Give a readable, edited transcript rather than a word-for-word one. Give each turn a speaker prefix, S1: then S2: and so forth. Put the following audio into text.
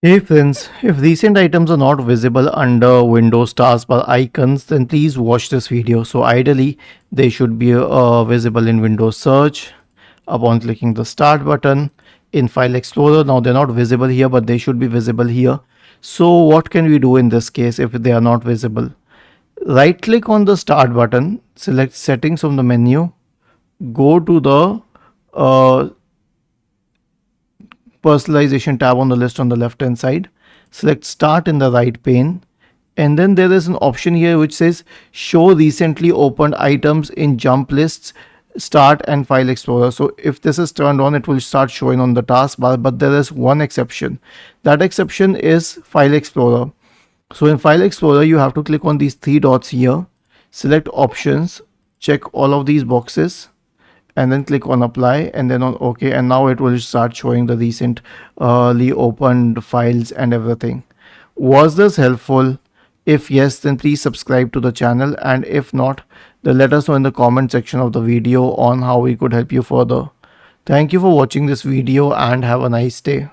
S1: Hey friends, if recent items are not visible under Windows Taskbar icons, then please watch this video. So ideally, they should be visible in Windows Search upon clicking the Start button in File Explorer. Now they're not visible here, but they should be visible here. So what can we do in this case if they are not visible? Right click on the Start button, select Settings from the menu, go to the uh, personalization tab on the list on the left hand side, select start in the right pane, and then there is an option here which says show recently opened items in jump lists, start and file explorer. So if this is turned on, it will start showing on the taskbar, but there is one exception. That exception is file explorer. So in file explorer you have to click on these three dots here, select options, check all of these boxes, and then click on apply and then on OK, and now it will start showing the recently opened files and everything. Was this helpful? If yes, then please subscribe to the channel, and if not, then let us know in the comment section of the video on how we could help you further. Thank you for watching this video and have a nice day.